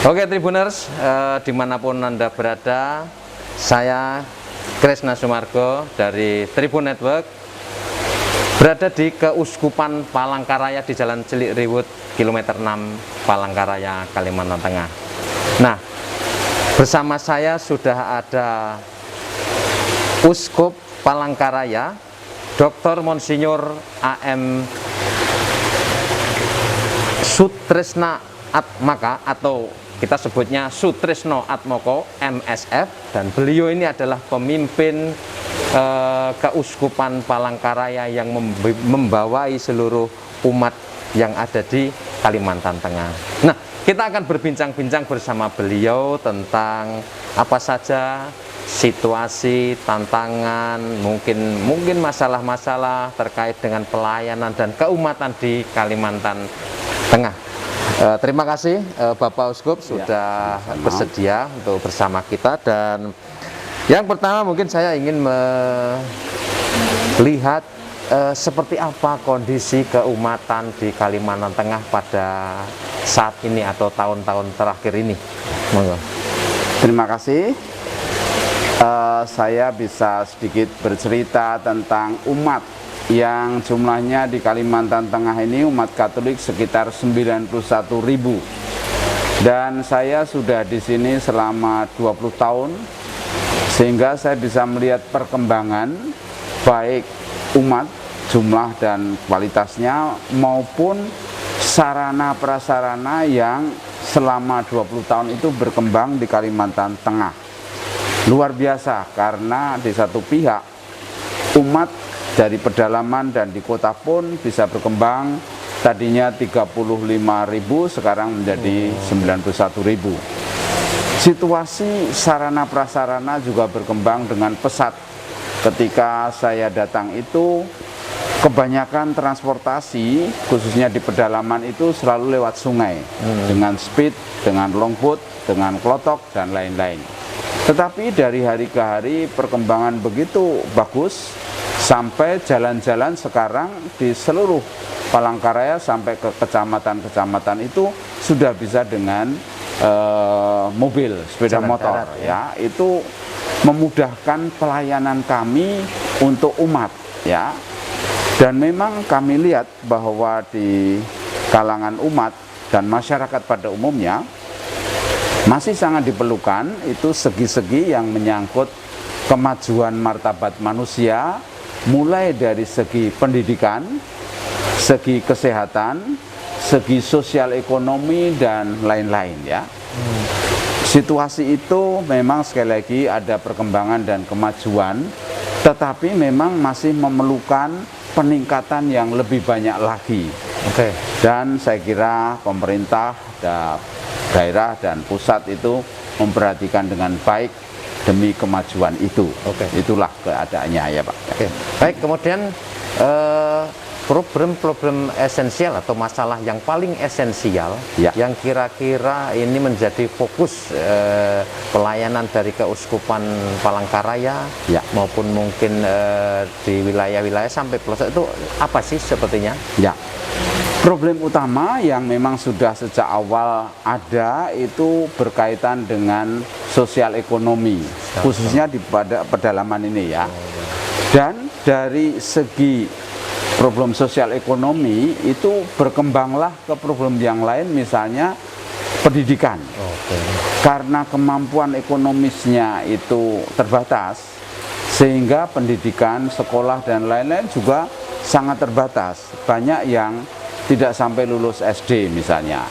Oke Tribuners, dimanapun Anda berada, saya Kresna Sumargo dari Tribun Network berada di Keuskupan Palangkaraya di Jalan Cilikriwut, kilometer 6, Palangkaraya, Kalimantan Tengah. Nah, bersama saya sudah ada Uskup Palangkaraya, Dr. Monsinyur AM Sutrisna Atmaka, atau kita sebutnya Sutrisno Atmoko MSF, dan beliau ini adalah pemimpin Keuskupan Palangkaraya yang membawai seluruh umat yang ada di Kalimantan Tengah. Nah, kita akan berbincang-bincang bersama beliau tentang apa saja situasi, tantangan, mungkin masalah-masalah terkait dengan pelayanan dan keumatan di Kalimantan Tengah. Terima kasih Bapak Uskup sudah bersedia untuk bersama kita. Dan yang pertama mungkin saya ingin melihat seperti apa kondisi keumatan di Kalimantan Tengah pada saat ini atau tahun-tahun terakhir ini. Terima kasih. Saya bisa sedikit bercerita tentang umat yang jumlahnya di Kalimantan Tengah ini, umat Katolik sekitar 91.000, dan saya sudah di sini selama 20 tahun, sehingga saya bisa melihat perkembangan baik umat, jumlah dan kualitasnya, maupun sarana prasarana yang selama 20 tahun itu berkembang di Kalimantan Tengah. Luar biasa, karena di satu pihak umat dari pedalaman dan di kota pun bisa berkembang, tadinya 35.000 sekarang menjadi 91.000. Situasi sarana prasarana juga berkembang dengan pesat. Ketika saya datang itu, kebanyakan transportasi khususnya di pedalaman itu selalu lewat sungai, dengan speed, dengan longboat, dengan klotok dan lain-lain. Tetapi dari hari ke hari perkembangan begitu bagus, sampai jalan-jalan sekarang di seluruh Palangkaraya sampai ke kecamatan-kecamatan itu sudah bisa dengan mobil, sepeda motor, ya. Itu memudahkan pelayanan kami untuk umat, ya. Dan memang kami lihat bahwa di kalangan umat dan masyarakat pada umumnya masih sangat diperlukan itu segi-segi yang menyangkut kemajuan martabat manusia, mulai dari segi pendidikan, segi kesehatan, segi sosial ekonomi dan lain-lain, ya. Situasi itu memang sekali lagi ada perkembangan dan kemajuan, tetapi memang masih memerlukan peningkatan yang lebih banyak lagi. Dan saya kira pemerintah, daerah dan pusat itu memperhatikan dengan baik demi kemajuan itu. Itulah keadaannya, ya Pak. Baik, kemudian problem-problem esensial atau masalah yang paling esensial, yang kira-kira ini menjadi fokus pelayanan dari Keuskupan Palangkaraya, maupun mungkin di wilayah-wilayah sampai pelosok, itu apa sih sepertinya? Problem utama yang memang sudah sejak awal ada itu berkaitan dengan sosial ekonomi, khususnya di pedalaman ini, ya. Dan dari segi problem sosial ekonomi itu berkembanglah ke problem yang lain, misalnya pendidikan. Karena kemampuan ekonomisnya itu terbatas, sehingga pendidikan, sekolah dan lain-lain juga sangat terbatas. Banyak yang tidak sampai lulus SD misalnya.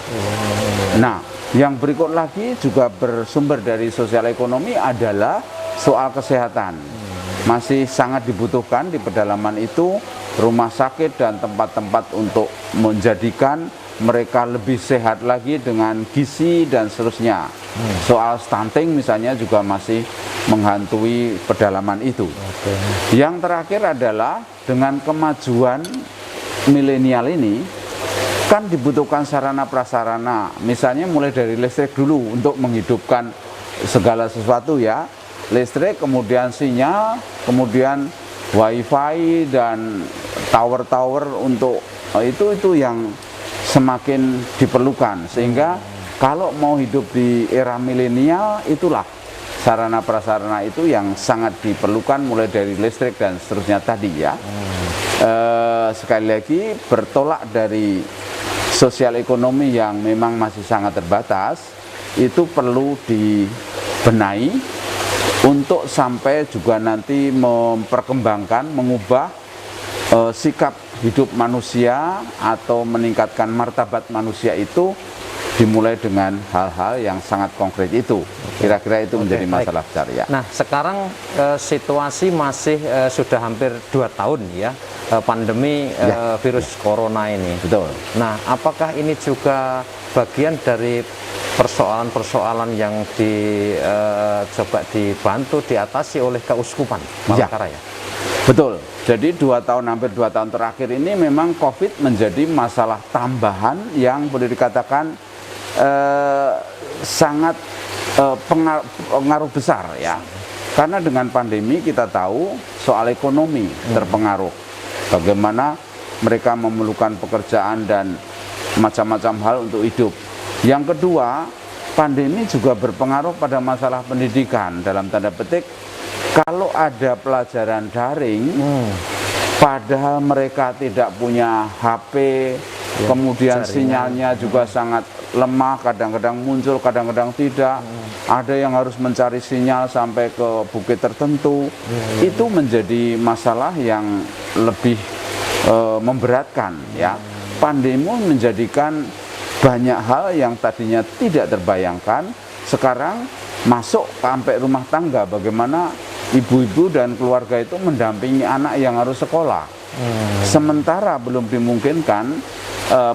Nah, yang berikut lagi juga bersumber dari sosial ekonomi adalah soal kesehatan. Masih sangat dibutuhkan di pedalaman itu rumah sakit dan tempat-tempat untuk menjadikan mereka lebih sehat lagi dengan gizi dan seterusnya. Soal stunting misalnya juga masih menghantui pedalaman itu. Yang terakhir adalah dengan kemajuan milenial ini, kan dibutuhkan sarana prasarana, misalnya mulai dari listrik dulu untuk menghidupkan segala sesuatu, ya. Listrik, kemudian sinyal, kemudian wifi dan tower-tower untuk itu yang semakin diperlukan, sehingga kalau mau hidup di era milenial, itulah sarana prasarana itu yang sangat diperlukan, mulai dari listrik dan seterusnya tadi ya. Sekali lagi bertolak dari sosial ekonomi yang memang masih sangat terbatas, itu perlu dibenahi untuk sampai juga nanti memperkembangkan, mengubah sikap hidup manusia atau meningkatkan martabat manusia itu dimulai dengan hal-hal yang sangat konkret itu. Kira-kira itu menjadi masalah besar ya. Nah, sekarang situasi masih sudah hampir 2 tahun ya, pandemi virus corona ini. Betul. Nah, apakah ini juga bagian dari persoalan-persoalan yang coba dibantu, diatasi oleh Keuskupan Palangkaraya? Betul. Jadi hampir 2 tahun terakhir ini memang COVID menjadi masalah tambahan yang boleh dikatakan sangat pengaruh besar ya. Karena dengan pandemi kita tahu soal ekonomi terpengaruh. Bagaimana mereka memerlukan pekerjaan dan macam-macam hal untuk hidup. Yang kedua, pandemi juga berpengaruh pada masalah pendidikan. Dalam tanda petik, kalau ada pelajaran daring, padahal mereka tidak punya HP, kemudian sinyalnya juga sangat lemah, kadang-kadang muncul, kadang-kadang tidak. Ada yang harus mencari sinyal sampai ke bukit tertentu. Itu menjadi masalah yang lebih memberatkan ya. Pandemi menjadikan banyak hal yang tadinya tidak terbayangkan, sekarang masuk sampai rumah tangga, bagaimana ibu-ibu dan keluarga itu mendampingi anak yang harus sekolah. Sementara belum dimungkinkan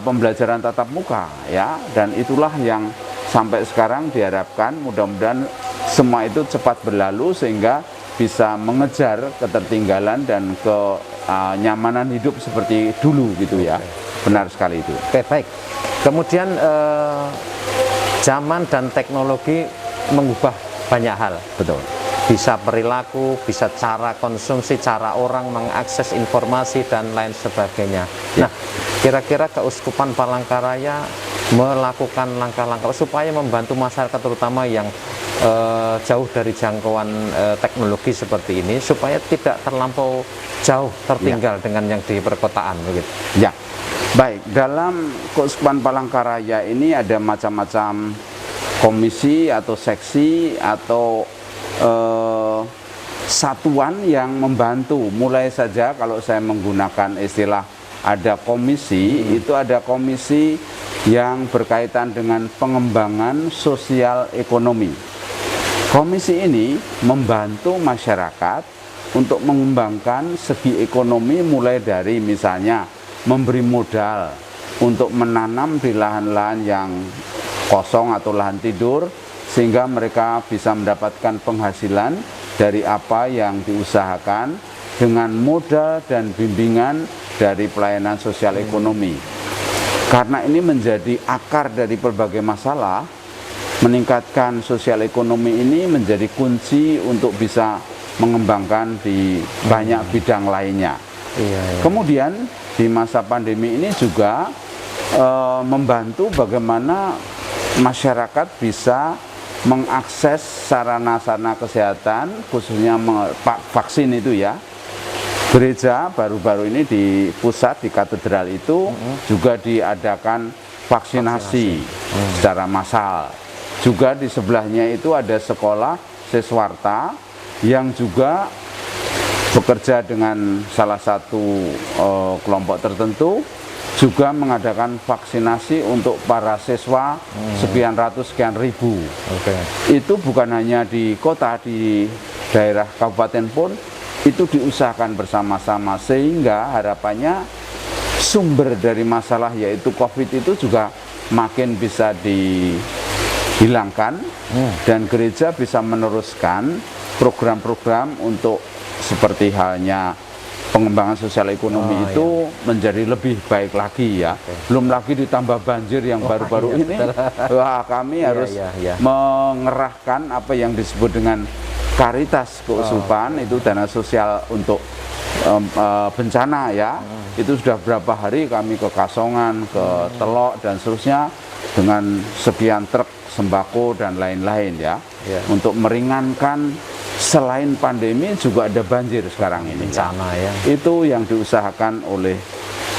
pembelajaran tatap muka ya, dan itulah yang sampai sekarang diharapkan mudah-mudahan semua itu cepat berlalu sehingga bisa mengejar ketertinggalan dan kenyamanan hidup seperti dulu gitu ya. Benar sekali itu. Oke, baik. Kemudian zaman dan teknologi mengubah banyak hal. Betul. Bisa perilaku, bisa cara konsumsi, cara orang mengakses informasi dan lain sebagainya. Nah, kira-kira Keuskupan Palangkaraya melakukan langkah-langkah supaya membantu masyarakat terutama yang jauh dari jangkauan teknologi seperti ini, supaya tidak terlampau jauh tertinggal dengan yang di perkotaan begitu. Ya. Baik, dalam Keuskupan Palangkaraya ini ada macam-macam komisi atau seksi atau satuan yang membantu. Mulai saja kalau saya menggunakan istilah ada komisi, itu ada komisi yang berkaitan dengan pengembangan sosial ekonomi. Komisi ini membantu masyarakat untuk mengembangkan segi ekonomi, mulai dari misalnya memberi modal untuk menanam di lahan-lahan yang kosong atau lahan tidur, sehingga mereka bisa mendapatkan penghasilan dari apa yang diusahakan dengan modal dan bimbingan dari pelayanan sosial ekonomi. Karena ini menjadi akar dari berbagai masalah, meningkatkan sosial ekonomi ini menjadi kunci untuk bisa mengembangkan di banyak bidang lainnya. Kemudian di masa pandemi ini juga membantu bagaimana masyarakat bisa mengakses sarana-sarana kesehatan, khususnya vaksin itu ya. Gereja baru-baru ini di pusat, di katedral itu juga diadakan vaksinasi secara massal. Juga di sebelahnya itu ada sekolah siswarta yang juga bekerja dengan salah satu kelompok tertentu, juga mengadakan vaksinasi untuk para siswa sekian ratus, sekian ribu. Itu bukan hanya di kota, di daerah kabupaten pun itu diusahakan bersama-sama, sehingga harapannya sumber dari masalah yaitu COVID itu juga makin bisa dihilangkan dan gereja bisa meneruskan program-program untuk seperti halnya pengembangan sosial ekonomi itu menjadi lebih baik lagi ya. Belum lagi ditambah banjir yang baru-baru ini. Wah, kami harus mengerahkan apa yang disebut dengan Karitas Keuskupan, itu dana sosial untuk bencana ya. Itu sudah berapa hari kami ke Kasongan, ke Telok dan seterusnya dengan sekian truk sembako dan lain-lain ya. Untuk meringankan, selain pandemi juga ada banjir sekarang ini. Bencana ya. Itu yang diusahakan oleh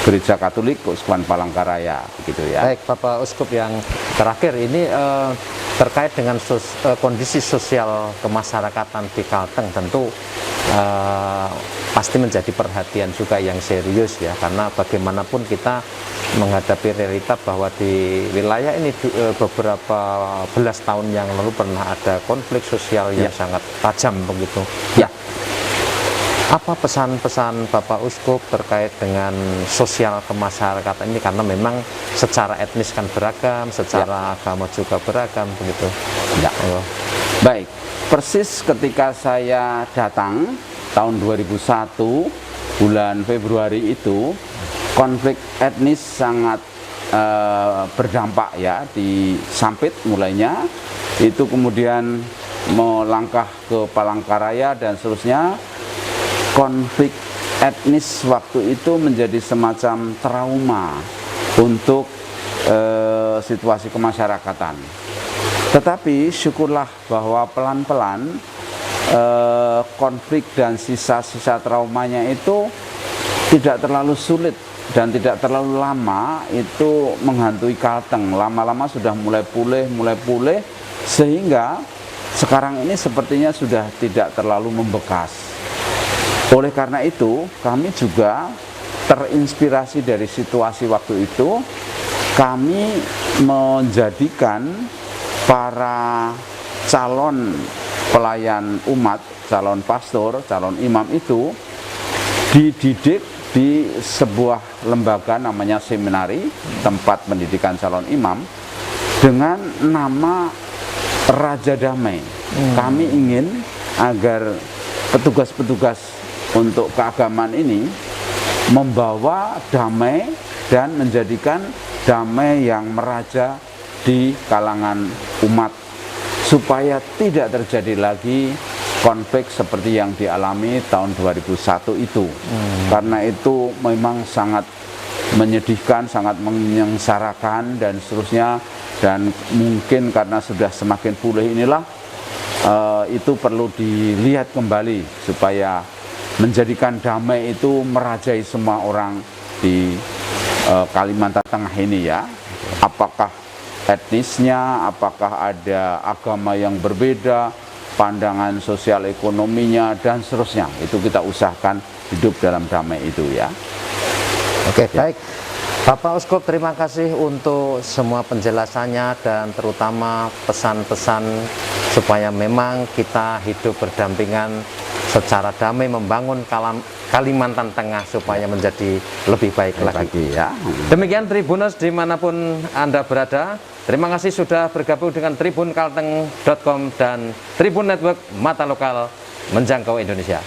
Gereja Katolik Keuskupan Palangkaraya, begitu ya. Baik, Bapak Uskup, yang terakhir ini terkait dengan kondisi sosial kemasyarakatan di Kalteng, tentu pasti menjadi perhatian juga yang serius ya, karena bagaimanapun kita menghadapi realita bahwa di wilayah ini beberapa belas tahun yang lalu pernah ada konflik sosial yang sangat tajam begitu. Ya. Apa pesan-pesan Bapak Uskup terkait dengan sosial kemasyarakatan ini, karena memang secara etnis kan beragam, secara agama juga beragam begitu. Ya. Baik, persis ketika saya datang tahun 2001 bulan Februari itu, konflik etnis sangat berdampak ya di Sampit mulainya, itu kemudian melangkah ke Palangkaraya dan seterusnya. Konflik etnis waktu itu menjadi semacam trauma untuk situasi kemasyarakatan. Tetapi syukurlah bahwa pelan-pelan konflik dan sisa-sisa traumanya itu tidak terlalu sulit dan tidak terlalu lama itu menghantui Kalteng. Lama-lama sudah mulai pulih sehingga sekarang ini sepertinya sudah tidak terlalu membekas. Oleh karena itu, kami juga terinspirasi dari situasi waktu itu. Kami menjadikan para calon pelayan umat, calon pastor, calon imam itu dididik di sebuah lembaga namanya seminari, tempat pendidikan calon imam, dengan nama Raja Damai. Kami ingin agar petugas-petugas untuk keagamaan ini membawa damai dan menjadikan damai yang meraja di kalangan umat, supaya tidak terjadi lagi konflik seperti yang dialami tahun 2001 itu. Karena itu memang sangat menyedihkan, sangat menyengsarakan dan seterusnya, dan mungkin karena sudah semakin pulih inilah itu perlu dilihat kembali supaya menjadikan damai itu merajai semua orang di Kalimantan Tengah ini ya. Apakah etnisnya, apakah ada agama yang berbeda, pandangan sosial ekonominya dan seterusnya, itu kita usahakan hidup dalam damai itu ya. Oke, baik. Bapak Uskup, terima kasih untuk semua penjelasannya dan terutama pesan-pesan supaya memang kita hidup berdampingan secara damai, membangun Kalimantan Tengah supaya menjadi lebih baik lagi ya. Demikian Tribuners dimanapun Anda berada, terima kasih sudah bergabung dengan tribunkalteng.com dan Tribun Network, mata lokal menjangkau Indonesia.